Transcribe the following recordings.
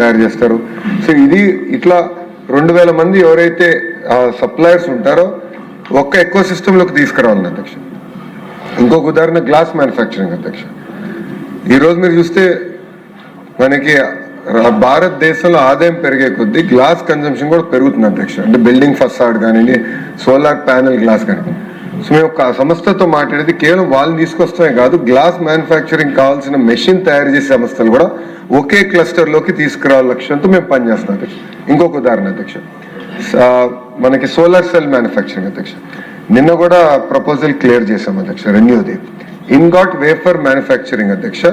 తయారు చేస్తారు. సో ఇది ఇట్లా 2000 మంది ఎవరైతే సప్లయర్స్ ఉంటారో ఒక్క ఎకో సిస్టంలోకి తీసుకురావాలి అధ్యక్ష. ఇంకొక ఉదాహరణ గ్లాస్ మ్యానుఫ్యాక్చరింగ్ అధ్యక్ష. ఈరోజు మీరు చూస్తే మనకి భారతదేశంలో ఆదాయం పెరిగే కొద్దీ గ్లాస్ కన్జంప్షన్ కూడా పెరుగుతుంది అధ్యక్ష. అంటే బిల్డింగ్ ఫసాడ్ కానివ్వండి, సోలార్ ప్యానెల్ గ్లాస్ కానీ. సో మేము ఒక సంస్థతో మాట్లాడేది కేవలం వాళ్ళని తీసుకొస్తామే కాదు, గ్లాస్ మ్యానుఫ్యాక్చరింగ్ కావాల్సిన మెషిన్ తయారు చేసే సంస్థలు కూడా ఒకే క్లస్టర్లోకి తీసుకురావాలి లక్ష్యంతో మేము పనిచేస్తాం అధ్యక్ష. ఇంకొక ఉదాహరణ అధ్యక్ష, మనకి సోలార్ సెల్ మ్యానుఫ్యాక్చరింగ్ అధ్యక్ష. నిన్న కూడా ప్రపోజల్ క్లియర్ చేశాం అధ్యక్ష. రెన్యూది ఇన్గాట్ వేఫర్ మ్యానుఫ్యాక్చరింగ్ అధ్యక్ష.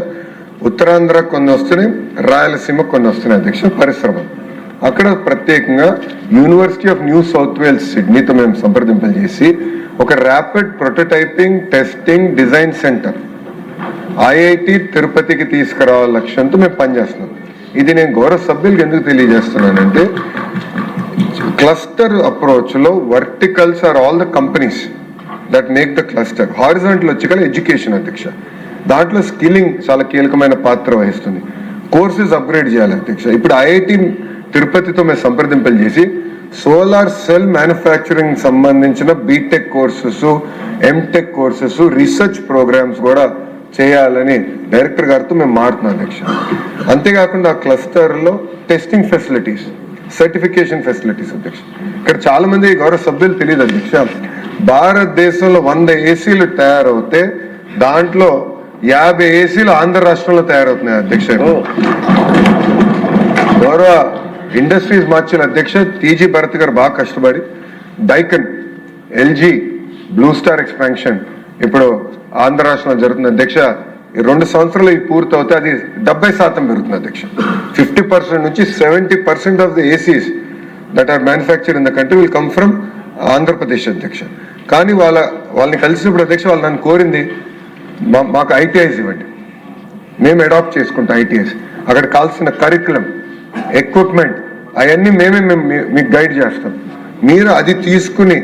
ఉత్తరాంధ్ర కొన్ని వస్తున్నాయి, రాయలసీమ కొన్ని వస్తున్నాయి అధ్యక్ష పరిశ్రమ. అక్కడ ప్రత్యేకంగా university of New South Wales సిడ్నీతో మేము సంప్రదింపులు చేసి ఒక rapid prototyping testing design centre IIT తిరుపతికి తీసుకురావాల లక్ష్యంతో మేము పనిచేస్తున్నాం. ఇది నేను గౌరవ సభ్యులకు ఎందుకు తెలియజేస్తున్నానంటే, క్లస్టర్ అప్రోచ్ లో verticals are all the companies that make the cluster. Horizontal వచ్చి ఎడ్యుకేషన్ అధ్యక్ష. దాంట్లో స్కిల్లింగ్ చాలా కీలకమైన పాత్ర వహిస్తుంది. కోర్సెస్ అప్గ్రేడ్ చేయాలి అధ్యక్ష. ఇప్పుడు ఐఐటి తిరుపతితో మేము సంప్రదింపులు చేసి సోలార్ సెల్ మ్యానుఫ్యాక్చరింగ్ సంబంధించిన BTech courses, MTech courses, research programmes కూడా చేయాలని డైరెక్టర్ గారితో మేము మాట్లాడుతున్నాం అధ్యక్ష. అంతేకాకుండా ఆ క్లస్టర్లో టెస్టింగ్ ఫెసిలిటీస్, సర్టిఫికేషన్ ఫెసిలిటీస్ అధ్యక్ష. ఇక్కడ చాలా మంది గౌరవ సభ్యులు తెలియదు అధ్యక్ష, భారతదేశంలో 100 ఏసీలు తయారవుతే దాంట్లో 50 ఏసీలు ఆంధ్ర రాష్ట్రంలో తయారవుతున్నాయి అధ్యక్ష. గౌరవ ఇండస్ట్రీస్ మార్చిన అధ్యక్ష టీజీ భరత్ గారు బాగా కష్టపడి డైకన్, ఎల్జీ, బ్లూ స్టార్ ఎక్స్పాన్షన్ ఇప్పుడు ఆంధ్ర రాష్ట్రంలో జరుగుతుంది అధ్యక్ష. ఈ 2 సంవత్సరాలు ఇది పూర్తి అవుతే అది 70% పెరుగుతుంది అధ్యక్ష. 50% నుంచి 70% of the ACs that are manufactured in the country will come from Andhra Pradesh అధ్యక్ష. కానీ వాళ్ళని కలిసినప్పుడు అధ్యక్ష వాళ్ళు నన్ను కోరింది, మాకు ఐటీఐస్ ఇవ్వండి, మేము అడాప్ట్ చేసుకుంటాం ఐటీఐస్. అక్కడ కావాల్సిన కరికులం, ఎక్విప్మెంట్ అవన్నీ మేము మీకు గైడ్ చేస్తాం. మీరు అది తీసుకుని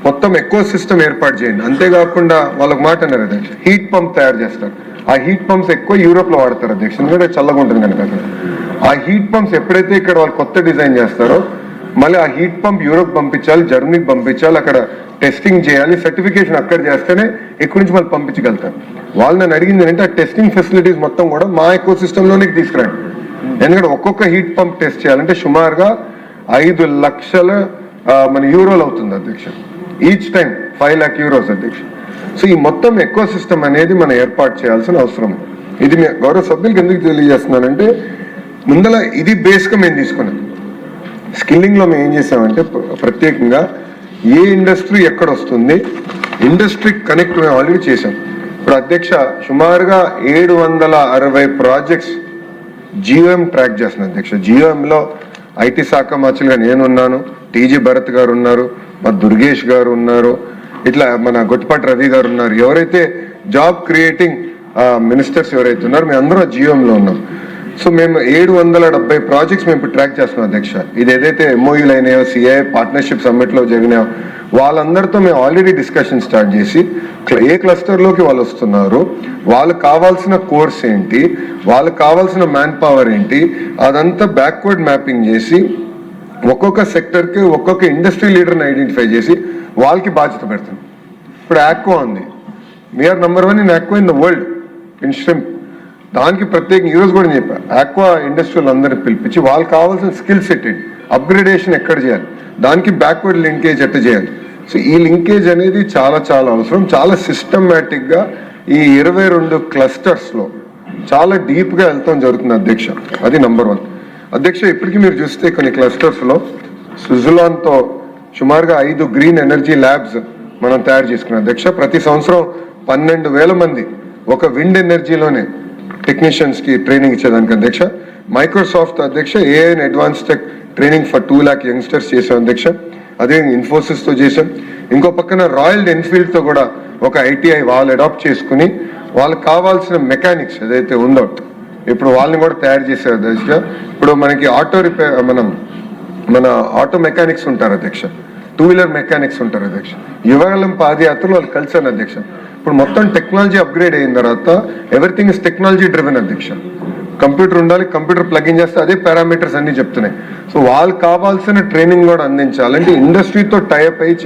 మొత్తం ఎకో సిస్టమ్ ఏర్పాటు చేయండి. అంతేకాకుండా వాళ్ళకి మాట అన్నారు అధ్యక్ష, హీట్ పంప్ తయారు చేస్తారు. ఆ హీట్ పంప్స్ ఎక్కువ యూరోప్ లో వాడతారు అధ్యక్ష, ఎందుకంటే చల్లగా ఉంటుంది కనుక అక్కడ. ఆ హీట్ పంప్స్ ఎప్పుడైతే ఇక్కడ వాళ్ళు కొత్త డిజైన్ చేస్తారో మళ్ళీ ఆ హీట్ పంప్ యూరోప్ పంపించాలి, జర్మనీకి పంపించాలి, అక్కడ టెస్టింగ్ చేయాలి, సర్టిఫికేషన్ అక్కడ చేస్తేనే ఇక్కడి నుంచి వాళ్ళు పంపించగలుగుతారు. వాళ్ళు నన్ను అడిగింది ఏంటంటే ఆ టెస్టింగ్ ఫెసిలిటీస్ మొత్తం కూడా మా ఎకో సిస్టంలోనే తీసుకురండి. ఎందుకంటే ఒక్కొక్క హీట్ పంప్ టెస్ట్ చేయాలంటే సుమారుగా 5 లక్షల మన యూరోలు అవుతుంది అధ్యక్ష. ఈచ్ టైం 5 lakh euros అధ్యక్ష. సో ఈ మొత్తం ఎకో సిస్టమ్ అనేది మనం ఏర్పాటు చేయాల్సిన అవసరం. ఇది గౌరవ సభ్యులకు ఎందుకు తెలియజేస్తున్నానంటే, ముందల ఇది బేస్గా మేము తీసుకున్నాం. స్కిల్లింగ్లో మేము ఏం చేసామంటే ప్రత్యేకంగా ఏ ఇండస్ట్రీ ఎక్కడ వస్తుంది, ఇండస్ట్రీ కనెక్ట్ మేము ఆల్రెడీ చేసాం. ఇప్పుడు అధ్యక్ష సుమారుగా 760 ప్రాజెక్ట్స్ జియోఎం ట్రాక్ చేస్తున్నాం అధ్యక్ష. జియోఎంలో ఐటీ శాఖ మార్చులుగా నేనున్నాను, టీజీ భరత్ గారు ఉన్నారు, మా దుర్గేష్ గారు ఉన్నారు, ఇట్లా మన గొట్టిపాటి రవి గారు ఉన్నారు. ఎవరైతే జాబ్ క్రియేటింగ్ మినిస్టర్స్ ఎవరైతే ఉన్నారో మేము అందరూ జియోఎంలో ఉన్నాం. సో మేము 770 ప్రాజెక్ట్స్ మేము ఇప్పుడు ట్రాక్ చేస్తున్నాం అధ్యక్ష. ఇది ఏదైతే ఎంఓయూలు అయినాయో, సిఐ పార్ట్నర్షిప్ సమ్మిట్లో జరిగినాయో వాళ్ళందరితో మేము ఆల్రెడీ డిస్కషన్ స్టార్ట్ చేసి ఏ క్లస్టర్లోకి వాళ్ళు వస్తున్నారు, వాళ్ళకి కావాల్సిన కోర్స్ ఏంటి, వాళ్ళకి కావాల్సిన మ్యాన్ పవర్ ఏంటి, అదంతా బ్యాక్వర్డ్ మ్యాపింగ్ చేసి ఒక్కొక్క సెక్టర్కి ఒక్కొక్క ఇండస్ట్రీ లీడర్ని ఐడెంటిఫై చేసి వాళ్ళకి బాధ్యత పెడతాం. ఇప్పుడు ఆక్వా ఉంది, we're number 1 in aqua in the world in shrimp. దానికి ప్రత్యేకంగా ఈరోజు కూడా చెప్పా, ఆక్వా ఇండస్ట్రీలు అందరినీ పిలిపించి వాళ్ళకి కావాల్సిన స్కిల్ సెట్ ఏంటి, అప్గ్రేడేషన్ ఎక్కడ చేయాలి, దానికి బ్యాక్వర్డ్ లింకేజ్ ఎట్లా చేయాలి. సో ఈ లింకేజ్ అనేది చాలా చాలా అవసరం. చాలా సిస్టమేటిక్గా ఈ 22 క్లస్టర్స్లో చాలా డీప్గా వెళ్తాం జరుగుతుంది అధ్యక్ష. అది నంబర్ 1 అధ్యక్ష. ఇప్పటికీ మీరు చూస్తే కొన్ని క్లస్టర్స్లో స్విట్జర్లాండ్తో సుమారుగా 5 గ్రీన్ ఎనర్జీ ల్యాబ్స్ మనం తయారు చేసుకున్నాం అధ్యక్ష. ప్రతి సంవత్సరం 12,000 మంది ఒక విండ్ ఎనర్జీలోనే టెక్నీషియన్స్కి ట్రైనింగ్ ఇచ్చేదానికి అధ్యక్ష. మైక్రోసాఫ్ట్ అధ్యక్ష AI and advance tech training for 2 lakh youngsters చేసాం అధ్యక్ష. అదే ఇన్ఫోసిస్తో చేసాం. ఇంకో పక్కన రాయల్ ఎన్ఫీల్డ్తో కూడా ఒక ఐటీఐ వాళ్ళు అడాప్ట్ చేసుకుని వాళ్ళకి కావాల్సిన మెకానిక్స్ ఏదైతే ఉందో ఇప్పుడు వాళ్ళని కూడా తయారు చేశారు అధ్యక్ష. ఇప్పుడు మనకి ఆటో రిపేర్ మన ఆటో మెకానిక్స్ ఉంటారు అధ్యక్ష, 2-wheeler మెకానిక్స్ ఉంటారు అధ్యక్ష. యువగలం పాదయాత్రలు వాళ్ళు కలిసాను అధ్యక్ష. ఇప్పుడు మొత్తం టెక్నాలజీ అప్గ్రేడ్ అయిన తర్వాత ఎవ్రీథింగ్ ఇస్ టెక్నాలజీ డ్రివెన్ అధ్యక్ష. కంప్యూటర్ ఉండాలి, కంప్యూటర్ ప్లగిన్ చేస్తే అదే పారామీటర్స్ అన్ని చెప్తున్నాయి. సో వాళ్ళకి కావాల్సిన ట్రైనింగ్ కూడా అందించాలి. అంటే ఇండస్ట్రీతో టైఅప్ అయ్యి